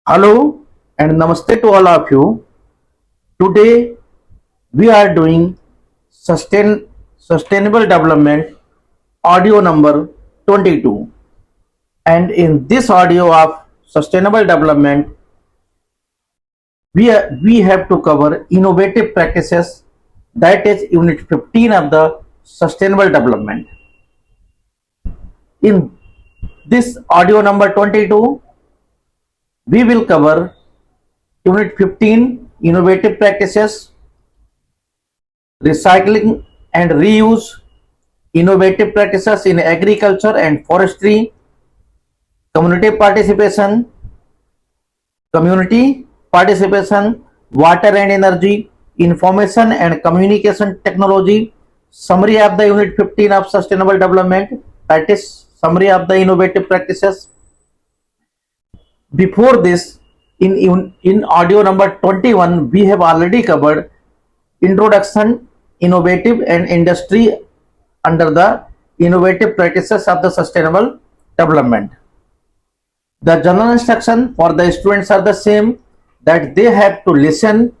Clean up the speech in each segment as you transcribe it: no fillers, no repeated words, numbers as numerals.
Hello and namaste to all of you. Today we are doing sustainable development audio number 22, and in this audio of sustainable development we have to cover innovative practices, that is unit 15 of the sustainable development. In this audio number 22 we will cover unit 15 innovative practices, recycling and reuse, innovative practices in agriculture and forestry, community participation, community participation, water and energy, information and communication technology, summary of the unit 15 of sustainable development, that is summary of the innovative practices. Before this, in audio number 21, we have already covered introduction, innovative and industry under the innovative practices of the sustainable development. The general instruction for the students are the same, that they have to listen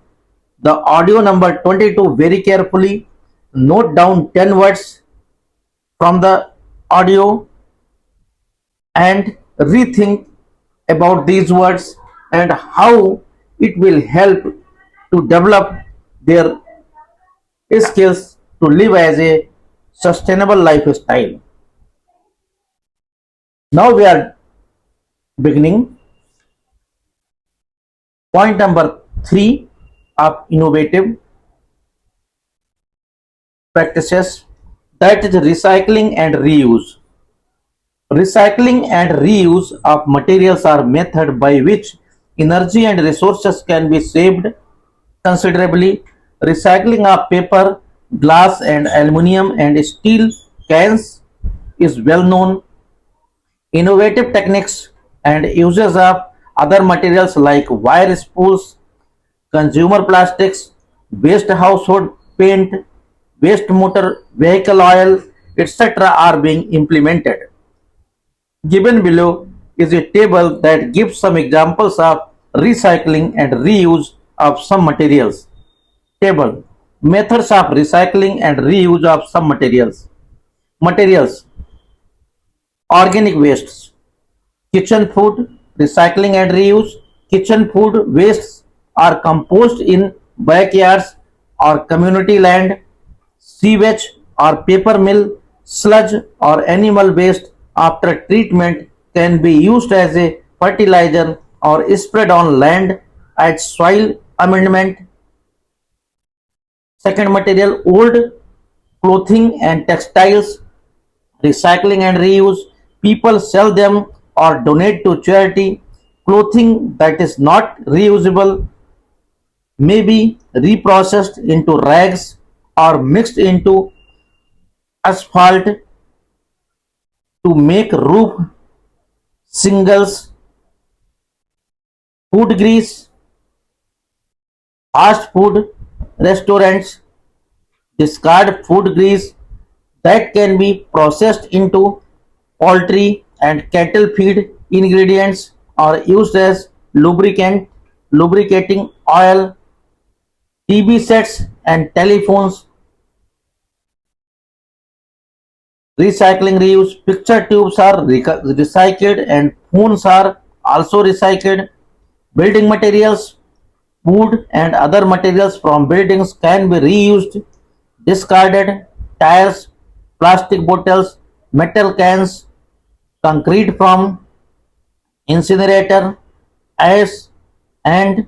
the audio number 22 very carefully, note down 10 words from the audio and rethink about these words and how it will help to develop their skills to live as a sustainable lifestyle. Now we are beginning point number 3 of innovative practices, that is recycling and reuse. Recycling and reuse of materials are method by which energy and resources can be saved considerably. Recycling of paper, glass and aluminum and steel cans is well known. Innovative techniques and uses of other materials like wire spools, consumer plastics, waste household paint, waste motor vehicle oil, etc. are being implemented. Given below is a table that gives some examples of recycling and reuse of some materials. Table: methods of recycling and reuse of some materials. Materials: organic wastes, kitchen food, recycling and reuse. Kitchen food wastes are composed in backyards or community land. Sewage or paper mill sludge or animal waste after treatment can be used as a fertilizer or spread on land as soil amendment. Second material: old clothing and textiles, recycling and reuse. People sell them or donate to charity. Clothing that is not reusable may be reprocessed into rags or mixed into asphalt to make roof shingles. Food grease: fast food restaurants discard food grease that can be processed into poultry and cattle feed ingredients or used as lubricating oil. TV sets and telephones, recycling reuse. Picture tubes are recycled and phones are also recycled. Building materials: wood and other materials from buildings can be reused. Discarded tires, plastic bottles, metal cans, concrete from incinerator, ash and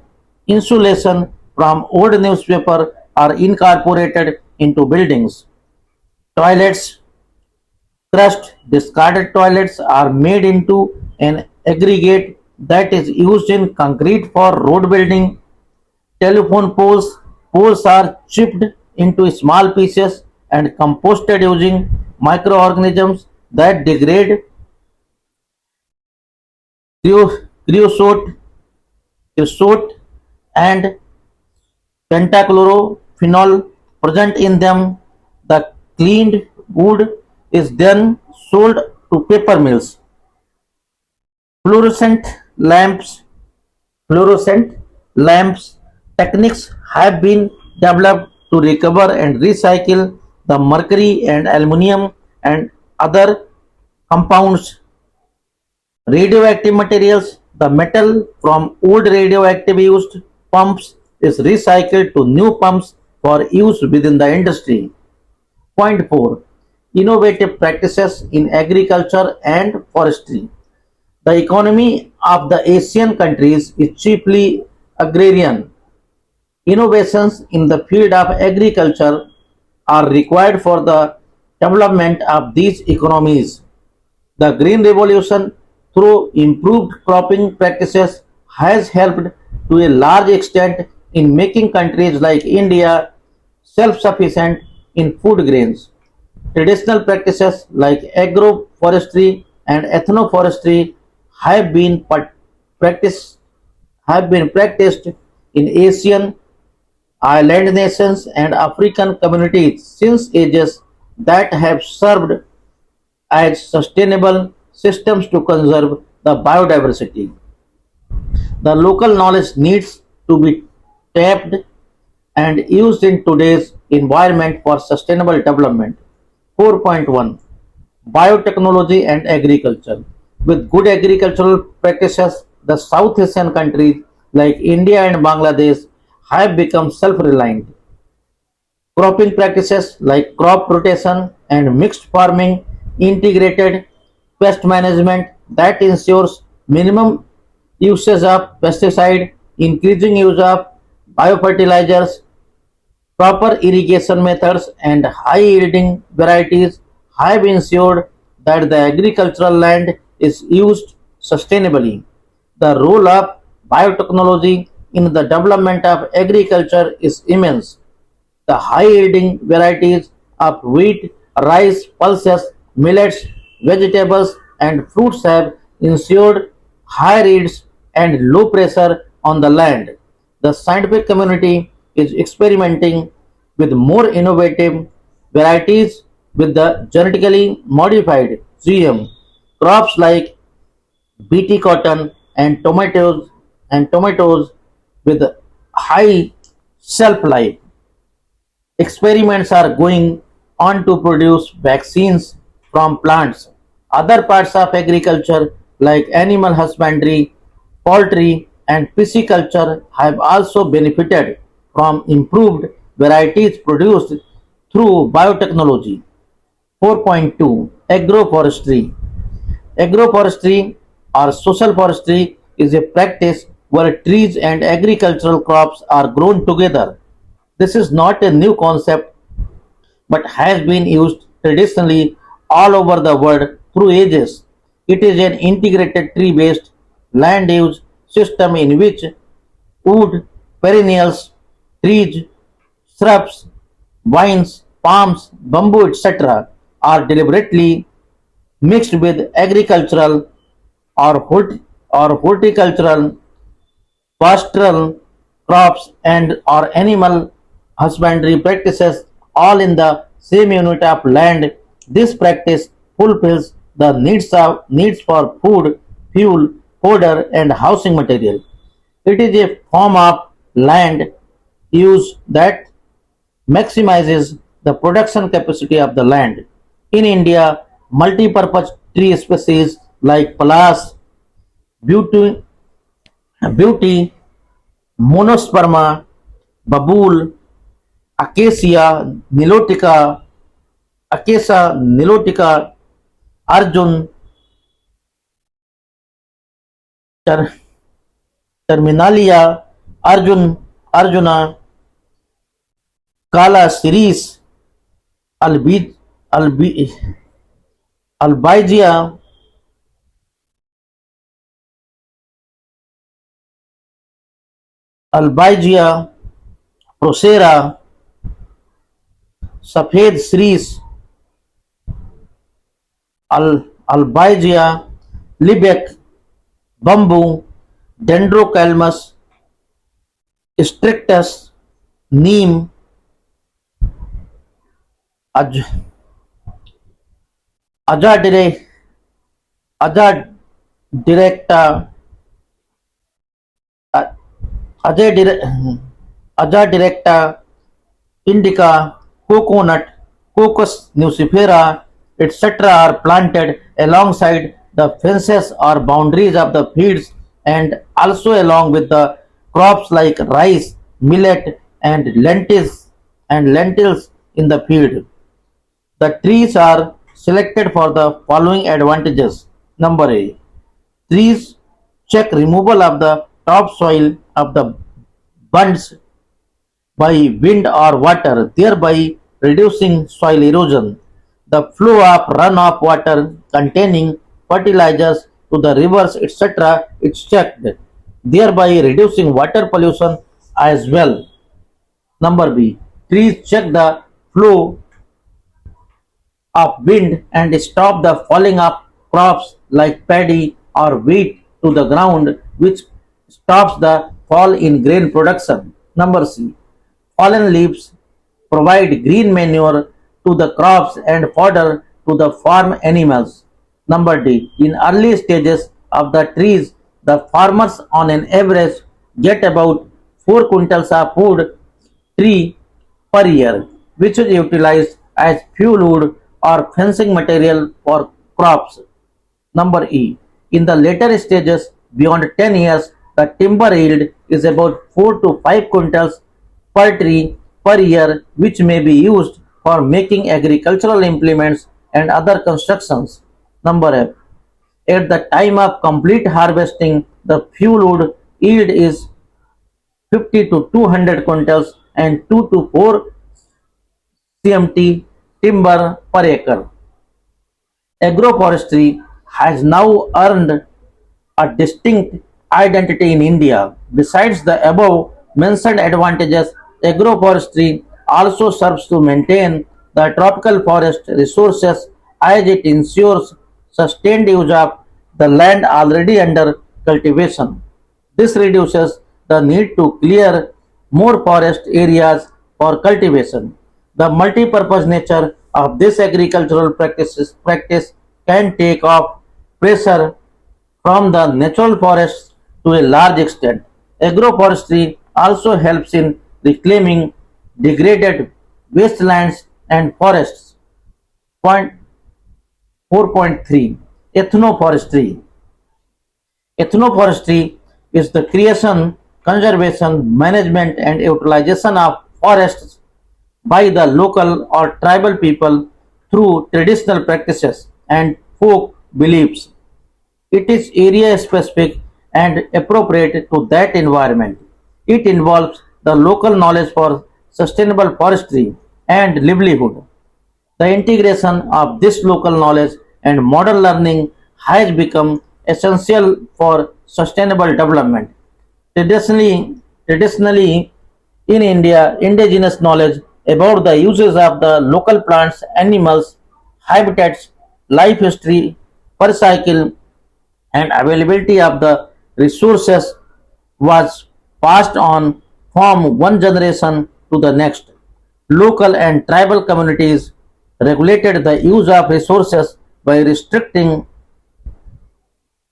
insulation from old newspaper are incorporated into buildings. Toilets: crushed discarded toilets are made into an aggregate that is used in concrete for road building. Telephone poles are chipped into small pieces and composted using microorganisms that degrade. Creosote, creosote and pentachlorophenol present in them. The cleaned wood is then sold to paper mills. Fluorescent lamps Fluorescent lamps techniques have been developed to recover and recycle the mercury and aluminum and other compounds. Radioactive materials, the metal from old radioactive used pumps is recycled to new pumps for use within the industry. Point 4. Innovative practices in agriculture and forestry. The economy of the Asian countries is chiefly agrarian. Innovations in the field of agriculture are required for the development of these economies. The Green Revolution, through improved cropping practices, has helped to a large extent in making countries like India self-sufficient in food grains. Traditional practices like agroforestry and ethnoforestry have been practiced practiced in Asian island nations and African communities since ages that have served as sustainable systems to conserve the biodiversity. The local knowledge needs to be tapped and used in today's environment for sustainable development. 4.1 Biotechnology and Agriculture. With good agricultural practices, the South Asian countries like India and Bangladesh have become self reliant. Cropping practices like crop rotation and mixed farming, integrated pest management that ensures minimum usage of pesticide, increasing use of biofertilizers, proper irrigation methods and high yielding varieties have ensured that the agricultural land is used sustainably. The role of biotechnology in the development of agriculture is immense. The high-yielding varieties of wheat, rice, pulses, millets, vegetables, and fruits have ensured high yields and low pressure on the land. The scientific community is experimenting with more innovative varieties with the genetically modified GM crops like BT cotton and tomatoes with high shelf life. Experiments are going on to produce vaccines from plants. Other parts of agriculture, like animal husbandry, poultry, and pisciculture, have also benefited from improved varieties produced through biotechnology. 4.2 Agroforestry. Agroforestry or social forestry is a practice where trees and agricultural crops are grown together. This is not a new concept but has been used traditionally all over the world through ages. It is an integrated tree based land use system in which wood, perennials, trees, shrubs, vines, palms, bamboo, etc., are deliberately mixed with agricultural or horticultural pastoral crops and or animal husbandry practices all in the same unit of land. This practice fulfills the needs for food, fuel, fodder, and housing material. It is a form of land use that maximizes the production capacity of the land. In India, multi-purpose tree species like Palas, beauty, beauty monosperma, babul, acacia nilotica, acacia nilotica, arjun, ter, terminalia, arjuna, kala siris, albi, albi, albigia, albigia, procera, सफेद श्रीस, albigia, libec, bamboo, dendrocalmus, strictus, neem, aj, aja dire, aja directa, Ajay Dire- Aja directa, indica, coconut, Cocos nucifera, etc. are planted alongside the fences or boundaries of the fields and also along with the crops like rice, millet and lentils in the field. The trees are selected for the following advantages. Number A. Trees check removal of the topsoil of the bunds by wind or water, thereby reducing soil erosion. The flow of runoff water containing fertilizers to the rivers, etc. is checked, thereby reducing water pollution as well. Number B. Trees check the flow of wind and stop the falling of crops like paddy or wheat to the ground, which stops the fall in grain production. Number C. Fallen leaves provide green manure to the crops and fodder to the farm animals. Number D. In early stages of the trees, the farmers on an average get about 4 quintals of wood tree per year, which is utilized as fuel wood or fencing material for crops. Number E. In the later stages, beyond 10 years, the timber yield is about 4 to 5 quintals per tree per year, which may be used for making agricultural implements and other constructions. Number F. At the time of complete harvesting, the fuel wood yield is 50 to 200 quintals and 2 to 4 cmt timber per acre. Agroforestry has now earned a distinct identity in India. Besides the above mentioned advantages, agroforestry also serves to maintain the tropical forest resources as it ensures sustained use of the land already under cultivation. This reduces the need to clear more forest areas for cultivation. The multi-purpose nature of this agricultural practice can take off pressure from the natural forests to a large extent. Agroforestry also helps in reclaiming degraded wastelands and forests. Point 4.3. Ethnoforestry. Ethnoforestry is the creation, conservation, management, and utilization of forests by the local or tribal people through traditional practices and folk beliefs. It is area specific and appropriate to that environment. It involves the local knowledge for sustainable forestry and livelihood. The integration of this local knowledge and modern learning has become essential for sustainable development. Traditionally in India, indigenous knowledge about the uses of the local plants, animals, habitats, life history, per cycle, and availability of the resources was passed on from one generation to the next. Local and tribal communities regulated the use of resources by restricting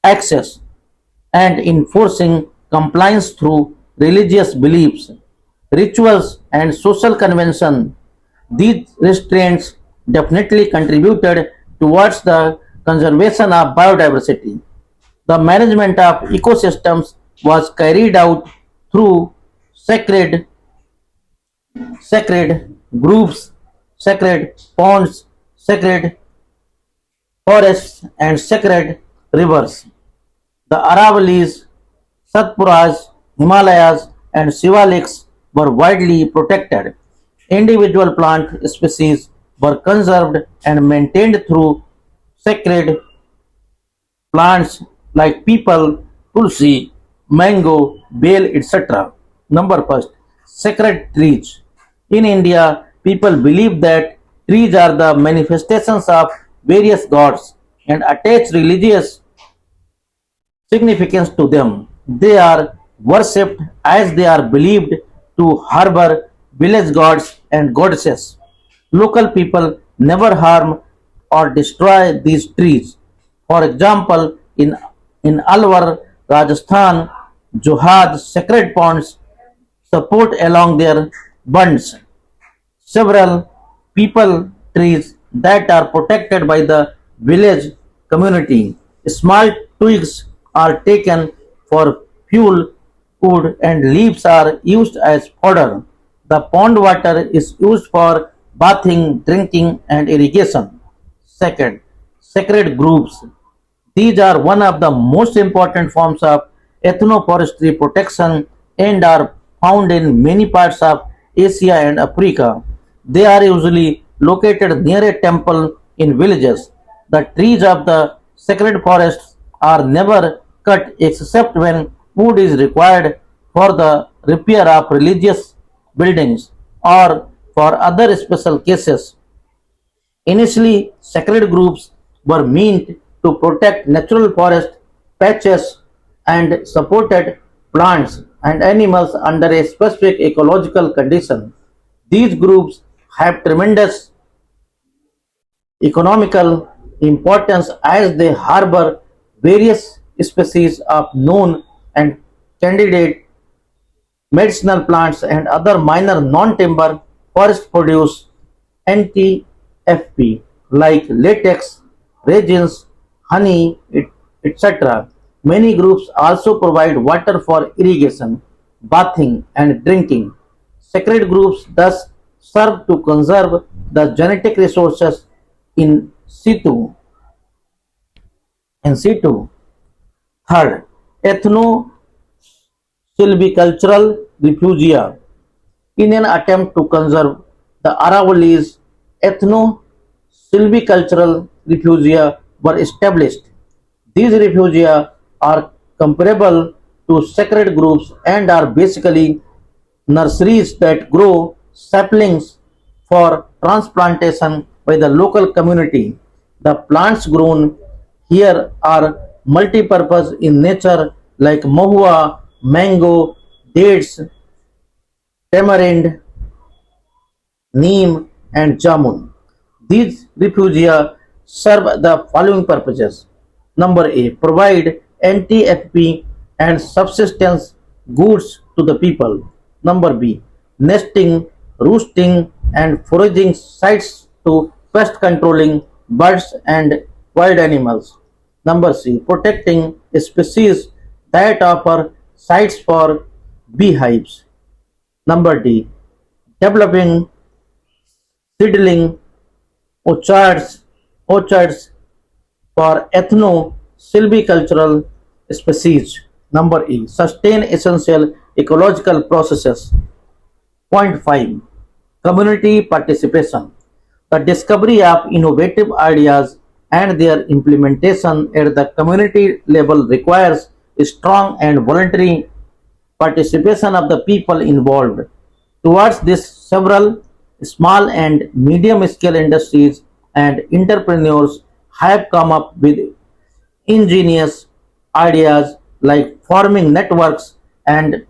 access and enforcing compliance through religious beliefs, rituals, and social convention. These restraints definitely contributed towards the conservation of biodiversity. The management of ecosystems was carried out through sacred sacred groups, sacred ponds, sacred forests, and sacred rivers. The Aravalis, Satpuras, Himalayas, and Shivaliks were widely protected. Individual plant species were conserved and maintained through sacred plants like people, tulsi, mango, bale, etc. Number first, sacred trees. In India, people believe that trees are the manifestations of various gods and attach religious significance to them. They are worshipped as they are believed to harbor village gods and goddesses. Local people never harm or destroy these trees. For example, in Alwar, Rajasthan, Johad sacred ponds support along their bunds. Several people trees that are protected by the village community. Small twigs are taken for fuel, wood, and leaves are used as fodder. The pond water is used for bathing, drinking, and irrigation. Second, sacred groups. These are one of the most important forms of ethnoforestry protection and are found in many parts of Asia and Africa. They are usually located near a temple in villages. The trees of the sacred forests are never cut except when wood is required for the repair of religious buildings or for other special cases. Initially, sacred groups were meant to protect natural forest patches and supported plants and animals under a specific ecological condition. These groups have tremendous economical importance as they harbor various species of known and candidate medicinal plants and other minor non-timber forest produce NTFP like latex, resins, honey, etc. Many groups also provide water for irrigation, bathing, and drinking. Sacred groups thus serve to conserve the genetic resources in situ. In situ. Third, ethno-silvicultural refugia. In an attempt to conserve the Aravallis, ethno-silvicultural refugia were established. These refugia are comparable to sacred groups and are basically nurseries that grow saplings for transplantation by the local community. The plants grown here are multi-purpose in nature like mahua, mango, dates, tamarind, neem, and jamun. These refugia serve the following purposes. Number A. Provide anti-FP and subsistence goods to the people. Number B. Nesting, roosting, and foraging sites to pest controlling birds and wild animals. Number C. Protecting species that offer sites for beehives. Number D. Developing seedling orchards for ethno-silvicultural species. Number E. Sustain essential ecological processes. Point 5. Community participation. The discovery of innovative ideas and their implementation at the community level requires strong and voluntary participation of the people involved. Towards this, several small and medium scale industries and entrepreneurs have come up with ingenious ideas like forming networks and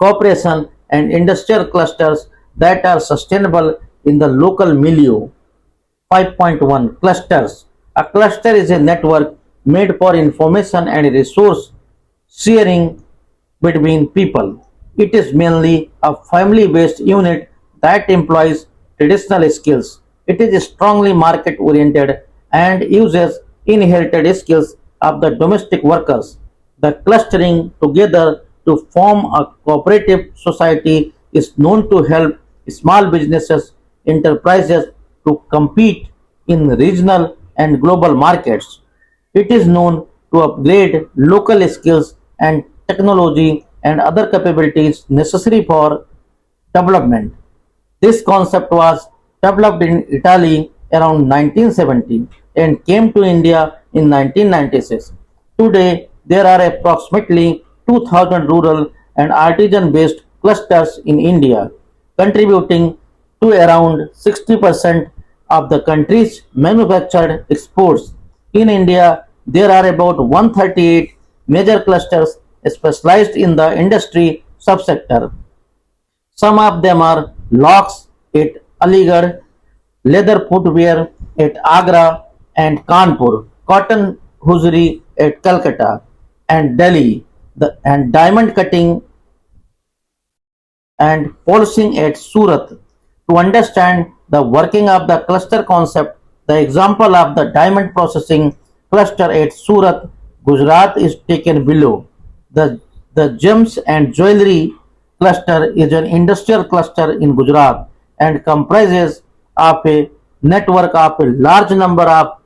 cooperation and industrial clusters that are sustainable in the local milieu. 5.1 Clusters. A cluster is a network made for information and resource sharing between people. It is mainly a family based unit that employs traditional skills. It is strongly market oriented and uses inherited skills of the domestic workers. The clustering together to form a cooperative society is known to help small businesses, enterprises to compete in regional and global markets. It is known to upgrade local skills and technology and other capabilities necessary for development. This concept was developed in Italy around 1970 and came to India in 1996. Today, there are approximately 2,000 rural and artisan based clusters in India, contributing to around 60% of the country's manufactured exports. In India, there are about 138 major clusters specialized in the industry subsector. Some of them are locks at Aligarh, leather footwear at Agra and Kanpur, cotton hosiery at Calcutta and Delhi, and diamond cutting and policing at Surat. To understand the working of the cluster concept, the example of the diamond processing cluster at Surat, Gujarat is taken below. The, the gems and jewelry cluster is an industrial cluster in Gujarat and comprises of a network of a large number of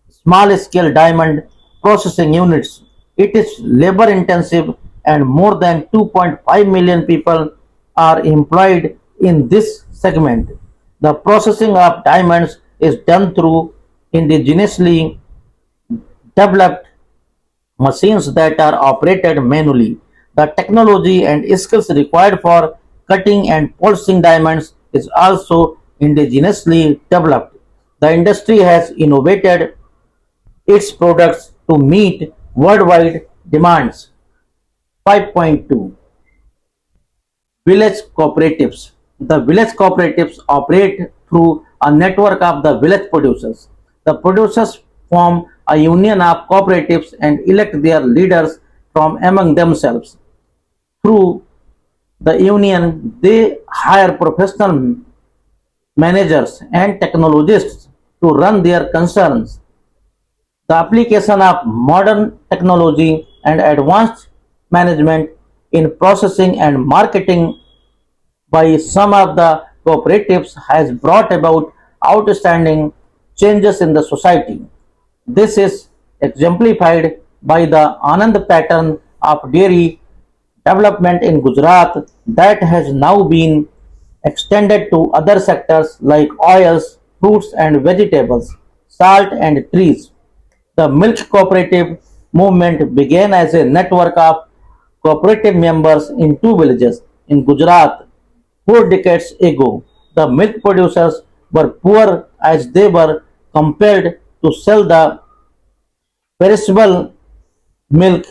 small-scale diamond processing units. It is labor-intensive and more than 2.5 million people are employed in this segment. The processing of diamonds is done through indigenously developed machines that are operated manually. The technology and skills required for cutting and polishing diamonds is also indigenously developed. The industry has innovated its products to meet worldwide demands. 5.2 Village cooperatives. The village cooperatives operate through a network of the village producers. The producers form a union of cooperatives and elect their leaders from among themselves. Through the union, they hire professional managers and technologists to run their concerns. The application of modern technology and advanced management in processing and marketing by some of the cooperatives has brought about outstanding changes in the society. This is exemplified by the Anand pattern of dairy development in Gujarat that has now been extended to other sectors like oils, fruits and vegetables, salt and trees. The milk cooperative movement began as a network of cooperative members in two villages in Gujarat 4 decades ago. The milk producers were poor as they were compelled to sell the perishable milk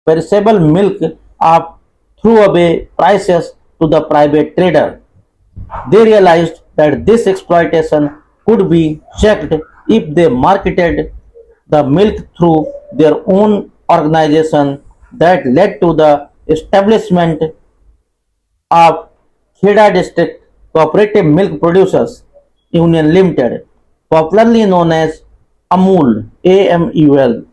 perishable milk of throwaway prices to the private trader. They realized that this exploitation could be checked if they marketed the milk through their own organization that led to the establishment of Kheda District Cooperative Milk Producers Union Limited, popularly known as AMUL.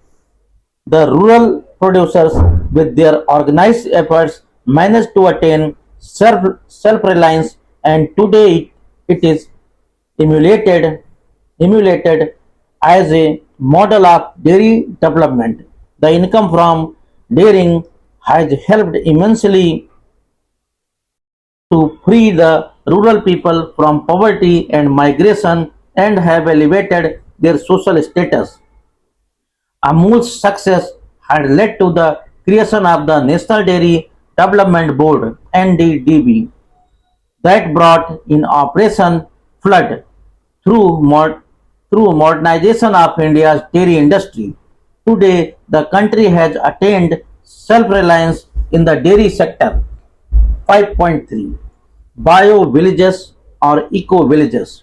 The rural producers, with their organized efforts, managed to attain self-reliance, and today it is emulated, emulated as a model of dairy development. The income from dairying has helped immensely to free the rural people from poverty and migration and have elevated their social status. Amul's success had led to the creation of the National Dairy Development Board (NDDB) that brought in Operation Flood through, through modernization of India's dairy industry. Today, the country has attained self-reliance in the dairy sector. 5.3 Bio villages or eco villages.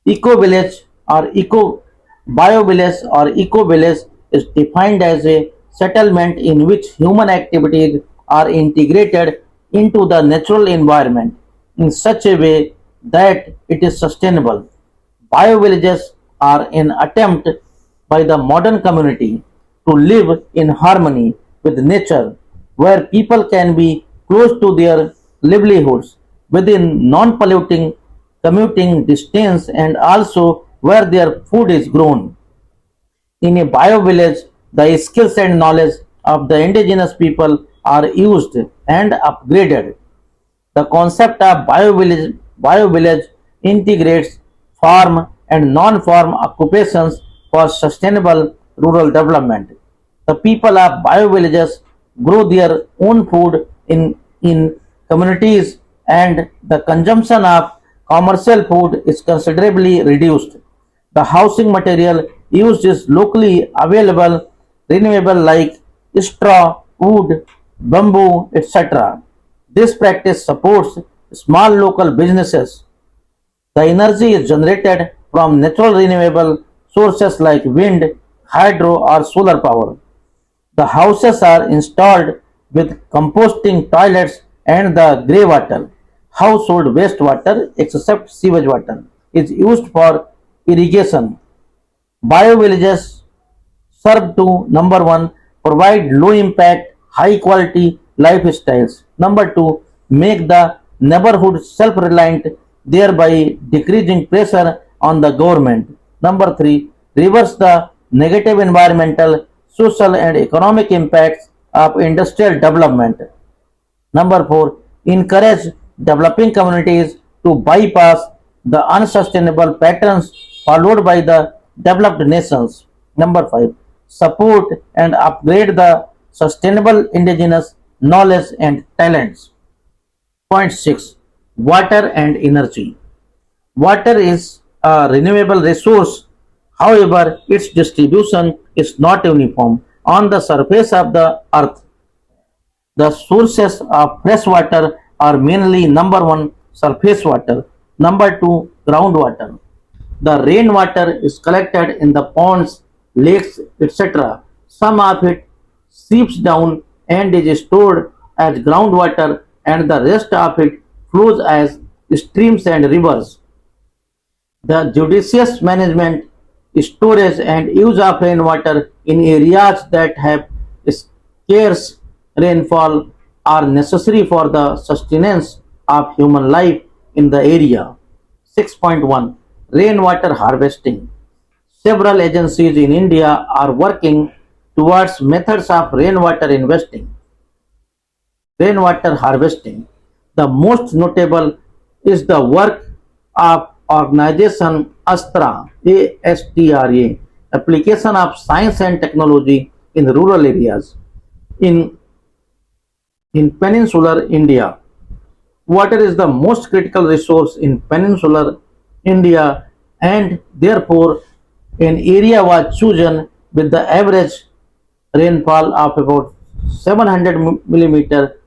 Eco village or eco bio village or eco village is defined as a settlement in which human activities are integrated into the natural environment in such a way that it is sustainable. Bio villages are an attempt by the modern community to live in harmony with nature, where people can be close to their livelihoods within non polluting commuting distance and also where their food is grown. In a bio village, the skills and knowledge of the indigenous people are used and upgraded. The concept of bio village integrates farm and non-farm occupations for sustainable rural development. The people of bio villages grow their own food in communities and the consumption of commercial food is considerably reduced. The housing material used is locally available, renewable like straw, wood, bamboo, etc. This practice supports small local businesses. The energy is generated from natural renewable sources like wind, hydro, or solar power. The houses are installed with composting toilets And the grey water, household wastewater except sewage water, is used for irrigation. Biovillages serve to number one, provide low impact, high quality lifestyles. Number two, make the neighborhood self reliant, thereby decreasing pressure on the government. Number three, reverse the negative environmental, social, and economic impacts of industrial development. Number four, encourage developing communities to bypass the unsustainable patterns followed by the developed nations. Number five, support and upgrade the sustainable indigenous knowledge and talents. Point six, water and energy. Water is a renewable resource. However, its distribution is not uniform on the surface of the earth. The sources of fresh water are mainly number one, surface water, number two, groundwater. The rainwater is collected in the ponds, lakes, etc. Some of it seeps down and is stored as groundwater, and the rest of it flows as streams and rivers. The judicious management, storage, and use of rainwater in areas that have scarce rainfall are necessary for the sustenance of human life in the area. 6.1, Rainwater harvesting. Several agencies in India are working towards methods of rainwater harvesting. The most notable is the work of organization ASTRA, application of science and technology in rural areas. In, in peninsular India, water is the most critical resource in peninsular India, and therefore an area was chosen with the average rainfall of about 700 millimeter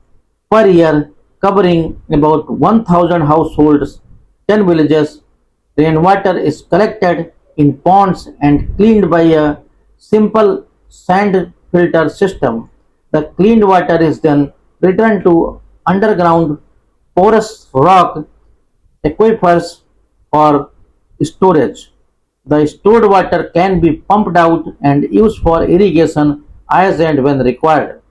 per year, covering about 1000 households, 10 villages. Rainwater is collected in ponds and cleaned by a simple sand filter system. The cleaned water is then returned to underground porous rock aquifers for storage. The stored water can be pumped out and used for irrigation as and when required.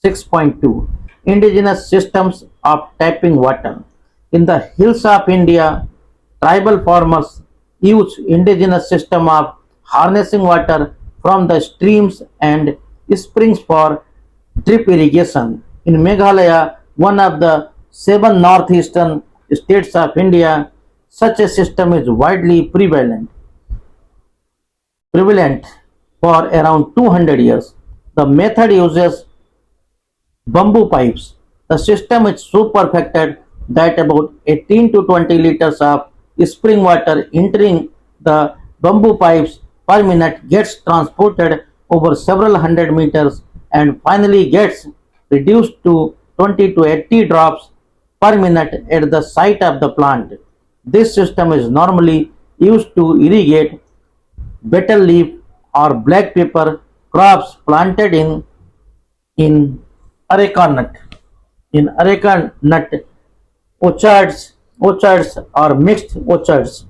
6.2, Indigenous systems of tapping water. In the hills of India, tribal farmers use indigenous system of harnessing water from the streams and springs for drip irrigation. In Meghalaya, one of the seven northeastern states of India, such a system is widely prevalent for around 200 years. The method uses bamboo pipes. The system is so perfected that about 18 to 20 liters of spring water entering the bamboo pipes per minute gets transported over several hundred meters and finally gets reduced to 20 to 80 drops per minute at the site of the plant. This system is normally used to irrigate betel leaf or black pepper crops planted in areca nut. In areca nut orchards or mixed orchards.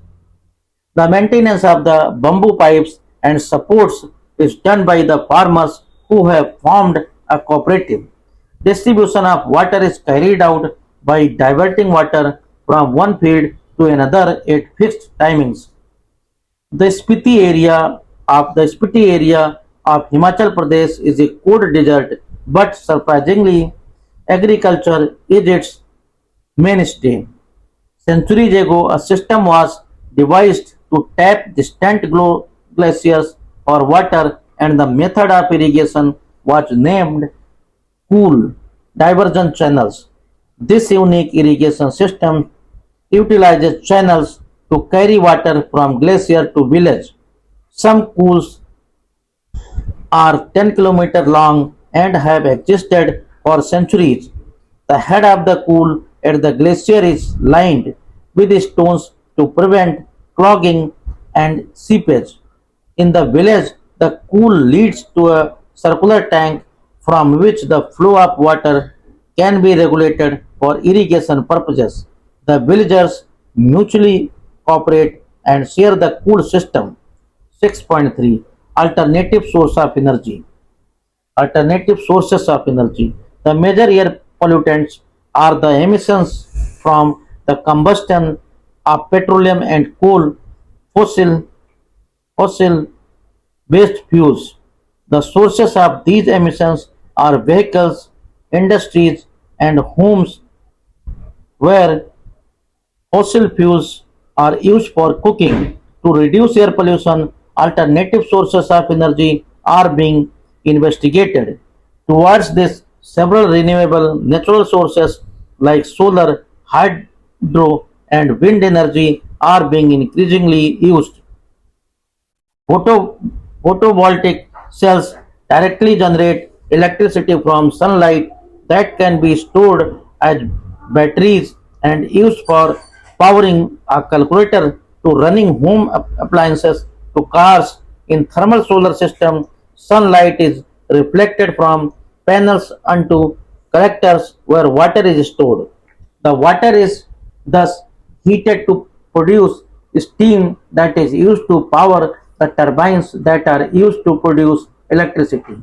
The maintenance of the bamboo pipes and supports is done by the farmers who have formed a cooperative. Distribution of water is carried out by diverting water from one field to another at fixed timings. The Spiti area of Himachal Pradesh is a cold desert, but surprisingly, agriculture is its mainstay. Centuries ago, a system was devised to tap distant glaciers for water, and the method of irrigation was named cool diversion channels. This unique irrigation system utilizes channels to carry water from glacier to village. Some pools are 10 km long and have existed for centuries. The head of the pool at the glacier is lined with stones to prevent clogging and seepage. In the village, the pool leads to a circular tank from which the flow of water can be regulated for irrigation purposes. The villagers mutually cooperate and share the cool system. 6.3 Alternative source of energy. Alternative sources of energy. The major air pollutants are the emissions from the combustion of petroleum and coal, fossil based fuels. The sources of these emissions are vehicles, industries, and homes where fossil fuels are used for cooking. To reduce air pollution, alternative sources of energy are being investigated. Towards this, several renewable natural sources like solar, hydro, and wind energy are being increasingly used. Photo, Photovoltaic cells directly generate electricity from sunlight that can be stored as batteries and used for powering a calculator to running home appliances to cars. In thermal solar system, sunlight is reflected from panels onto collectors where water is stored. The water is thus heated to produce steam that is used to power the turbines that are used to produce electricity.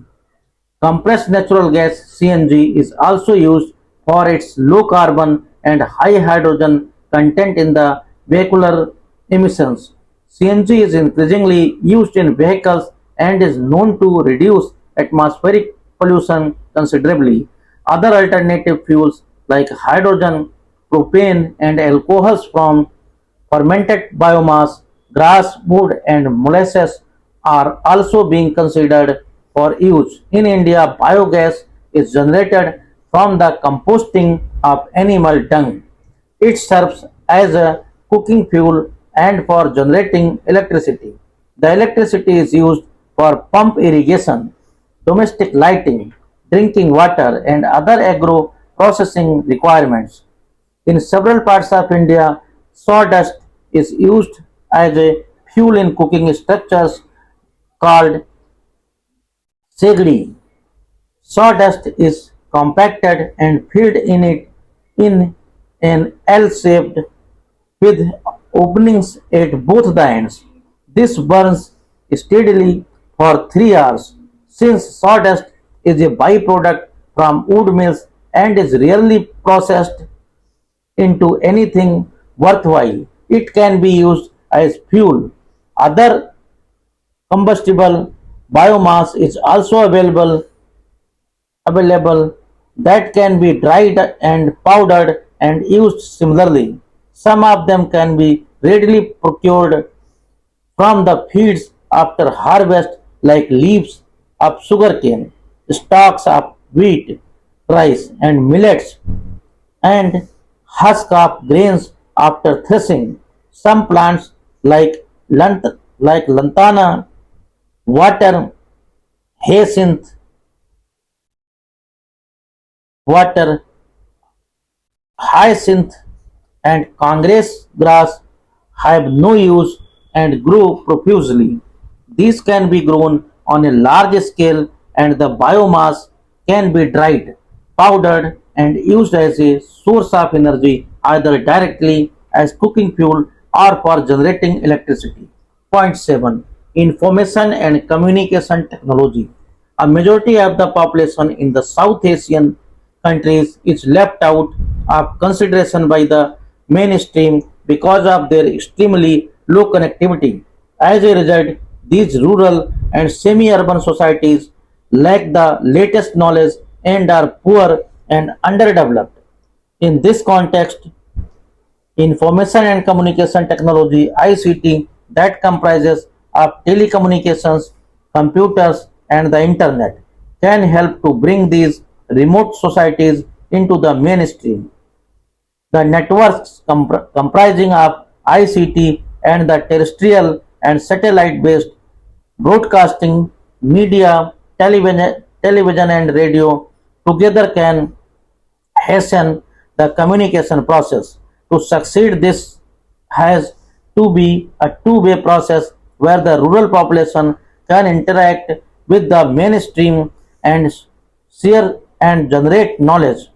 Compressed natural gas (CNG) is also used for its low carbon and high hydrogen content in the vehicular emissions. CNG is increasingly used in vehicles and is known to reduce atmospheric pollution considerably. Other alternative fuels like hydrogen, propane, and alcohols from fermented biomass, grass, wood, and molasses are also being considered for use. In India, biogas is generated from the composting of animal dung. It serves as a cooking fuel and for generating electricity. The electricity is used for pump irrigation, domestic lighting, drinking water, and other agro processing requirements. In several parts of India, sawdust is used as a fuel in cooking structures called segdi. Sawdust is compacted and filled in an L-shaped with openings at both the ends. This burns steadily for 3 hours. Since sawdust is a byproduct from wood mills and is rarely processed into anything worthwhile, it can be used as fuel. Other combustible biomass is also available that can be dried and powdered and used similarly. Some of them can be readily procured from the fields after harvest like leaves of sugarcane, stalks of wheat, rice and millets, and husk of grains after threshing. Some plants like lantana, water hyacinth, water hyacinth, and congress grass have no use and grow profusely. These can be grown on a large scale and the biomass can be dried, powdered, and used as a source of energy either directly as cooking fuel or for generating electricity. Point 7 Information and Communication Technology. A majority of the population in the South Asian countries is left out of consideration by the mainstream because of their extremely low connectivity. As a result, these rural and semi-urban societies lack the latest knowledge and are poor and underdeveloped. In this context, information and communication technology (ICT) that comprises of telecommunications, computers, and the internet can help to bring these remote societies into the mainstream. The networks comprising of ICT and the terrestrial and satellite-based broadcasting, media, television and radio together can hasten the communication process. To succeed, this has to be a two-way process where the rural population can interact with the mainstream and share and generate knowledge,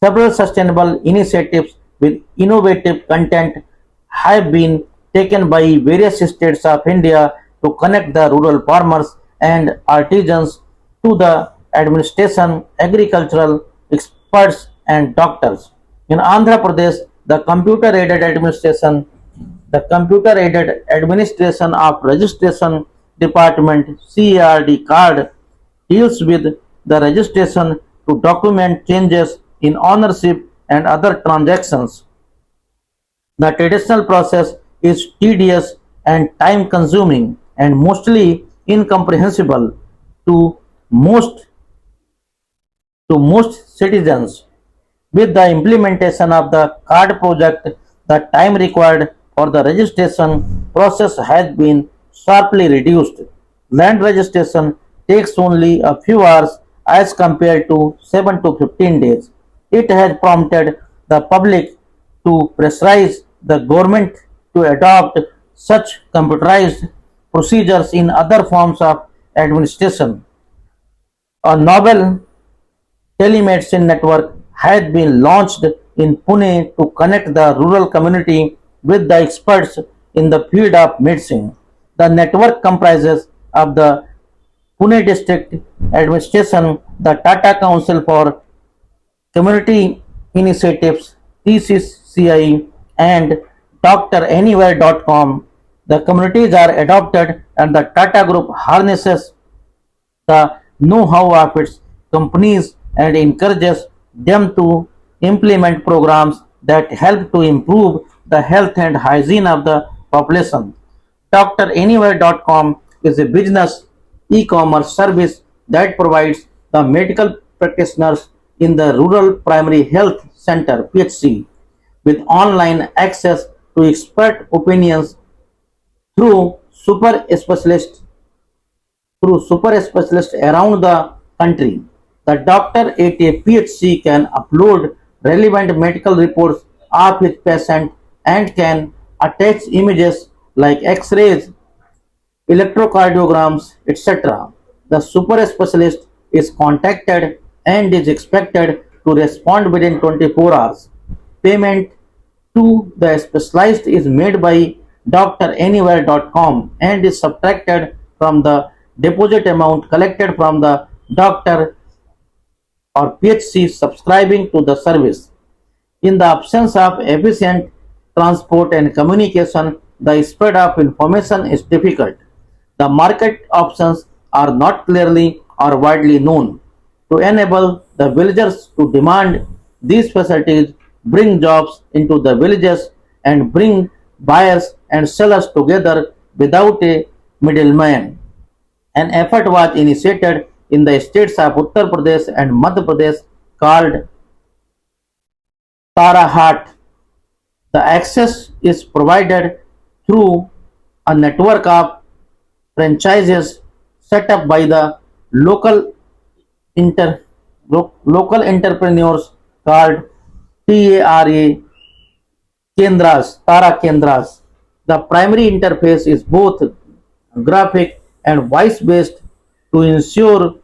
Several sustainable initiatives with innovative content have been taken by various states of India to connect the rural farmers and artisans to the administration, agricultural experts, and doctors. In Andhra Pradesh, the computer aided administration of registration department CARD card deals with the registration to document changes in ownership and other transactions. The traditional process is tedious and time consuming and mostly incomprehensible to most most citizens. With the implementation of the card project, the time required for the registration process has been sharply reduced. Land registration takes only a few hours as compared to 7 to 15 days. It has prompted the public to pressurize the government to adopt such computerized procedures in other forms of administration. A novel telemedicine network has been launched in Pune to connect the rural community with the experts in the field of medicine. The network comprises of the Pune District Administration, the Tata Council for Community Initiatives, TCCI, and DrAnywhere.com. The communities are adopted and the Tata Group harnesses the know-how of its companies and encourages them to implement programs that help to improve the health and hygiene of the population. DrAnywhere.com is a business e-commerce service that provides the medical practitioners in the rural primary health center PHC with online access to expert opinions through super specialists super specialists around the country. The doctor at a PHC can upload relevant medical reports of his patient and can attach images like X-rays, electrocardiograms, etc. The super specialist is contacted and is expected to respond within 24 hours. Payment to the specialist is made by DrAnywhere.com and is subtracted from the deposit amount collected from the doctor or PHC subscribing to the service. In the absence of efficient transport and communication, the spread of information is difficult. The market options are not clearly or widely known. To enable the villagers to demand these facilities, bring jobs into the villages, and bring buyers and sellers together without a middleman. An effort was initiated in the states of Uttar Pradesh and Madhya Pradesh called Tara Hat. The access is provided through a network of franchises set up by the local inter, local entrepreneurs called TARA Kendras, Tara Kendras. The primary interface is both graphic and voice based to ensure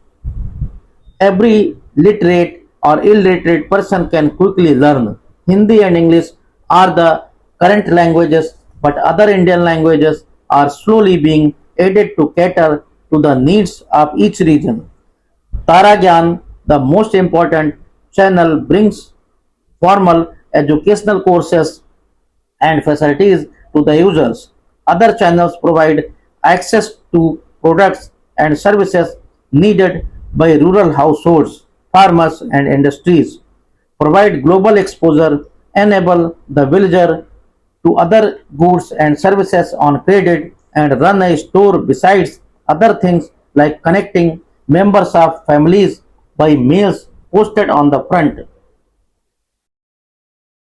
every literate or illiterate person can quickly learn. Hindi and English are the current languages, but other Indian languages are slowly being added to cater to the needs of each region. Taragyan, the most important channel, brings formal educational courses and facilities to the users. Other channels provide access to products and services needed by rural households, farmers, and industries, provide global exposure, enable the villager to other goods and services on credit, and run a store besides other things like connecting members of families by mails posted on the front.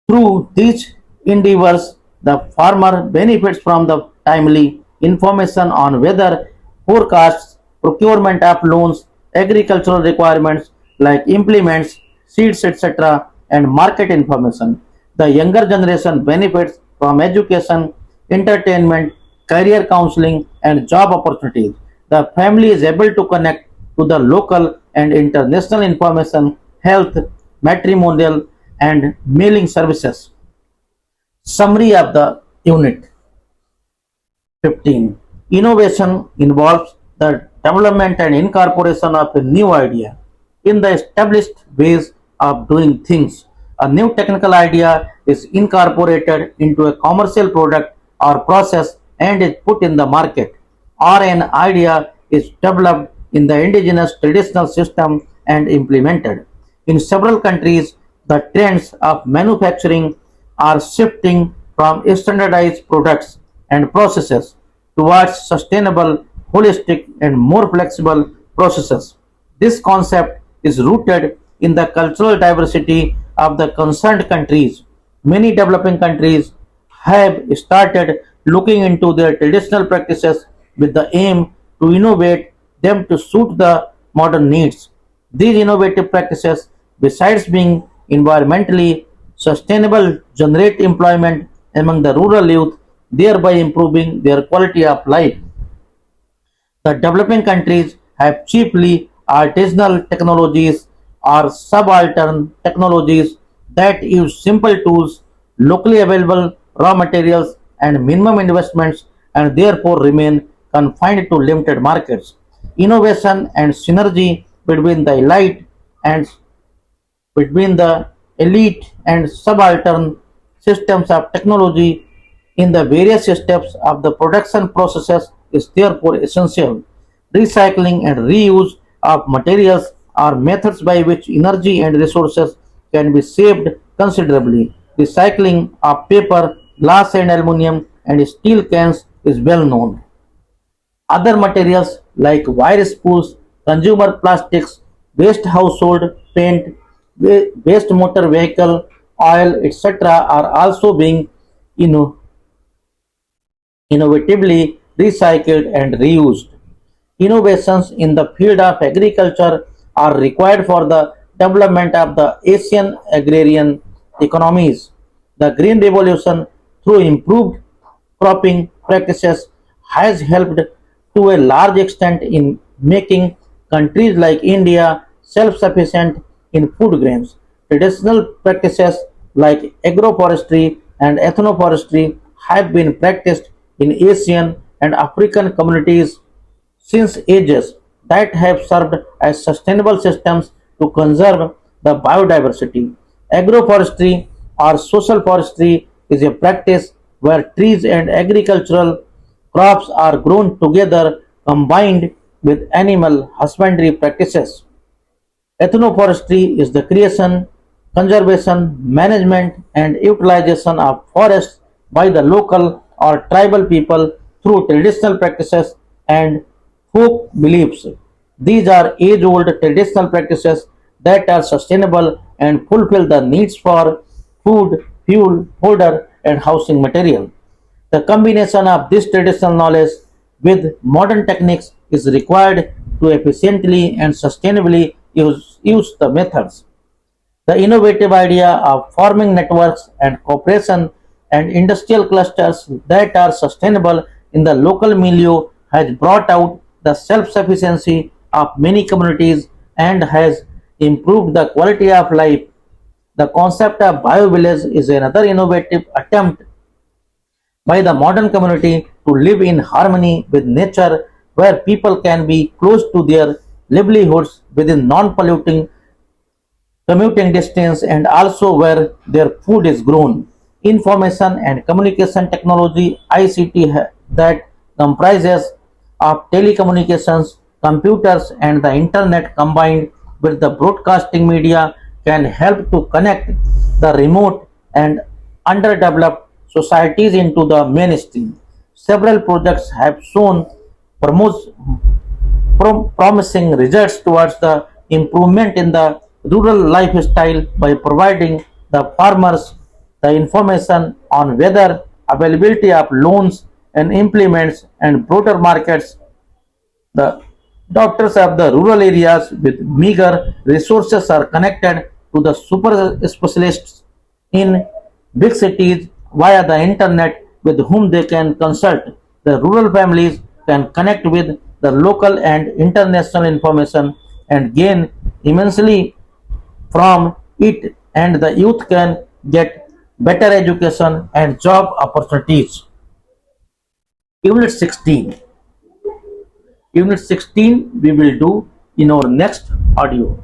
Through these endeavors, the farmer benefits from the timely information on weather forecasts, procurement of loans, agricultural requirements like implements, seeds, etc., and market information. The younger generation benefits from education, entertainment, career counseling, and job opportunities. The family is able to connect to the local and international information, health, matrimonial, and mailing services. Summary of the unit 15. Innovation involves the development and incorporation of a new idea in the established ways of doing things. A new technical idea is incorporated into a commercial product or process and is put in the market, or an idea is developed in the indigenous traditional system and implemented. In several countries, the trends of manufacturing are shifting from standardized products and processes towards sustainable, holistic, and more flexible processes. This concept is rooted in the cultural diversity of the concerned countries. Many developing countries have started looking into their traditional practices with the aim to innovate them to suit the modern needs. These innovative practices, besides being environmentally sustainable, generate employment among the rural youth, thereby improving their quality of life. The developing countries have cheaply artisanal technologies or subaltern technologies that use simple tools, locally available raw materials, and minimum investments, and therefore remain confined to limited markets. Innovation and synergy and between the elite and subaltern systems of technology in the various steps of the production processes is therefore essential. Recycling and reuse of materials are methods by which energy and resources can be saved considerably. Recycling of paper, glass and aluminum and steel cans is well known. Other materials like wire spools, consumer plastics, waste household paint, waste motor vehicle, oil, etc. are also being inno- innovatively recycled and reused. Innovations in the field of agriculture are required for the development of the Asian agrarian economies. The Green Revolution, through improved cropping practices, has helped to a large extent in making countries like India self sufficient in food grains. Traditional practices like agroforestry and ethnoforestry have been practiced in Asian and African communities since ages that have served as sustainable systems to conserve the biodiversity. Agroforestry or social forestry is a practice where trees and agricultural crops are grown together combined with animal husbandry practices. Ethnoforestry is the creation, conservation, management, and utilization of forests by the local or tribal people through traditional practices and folk beliefs. These are age old traditional practices that are sustainable and fulfill the needs for food, fuel, fodder, and housing material. The combination of this traditional knowledge with modern techniques is required to efficiently and sustainably use the methods. The innovative idea of forming networks and cooperation and industrial clusters that are sustainable in the local milieu has brought out the self-sufficiency of many communities and has improved the quality of life. The concept of biovillage is another innovative attempt by the modern community to live in harmony with nature where people can be close to their livelihoods within non-polluting commuting distance and also where their food is grown. Information and communication technology ICT that comprises of telecommunications, computers and the internet combined with the broadcasting media can help to connect the remote and underdeveloped societies into the mainstream. Several projects have shown promotes promising results towards the improvement in the rural lifestyle by providing the farmers the information on weather, availability of loans and implements and broader markets. The doctors of the rural areas with meager resources are connected to the super specialists in big cities via the internet with whom they can consult. The rural families can connect with the local and international information and gain immensely from it and the youth can get better education and job opportunities. Unit 16. Unit 16 we will do in our next audio.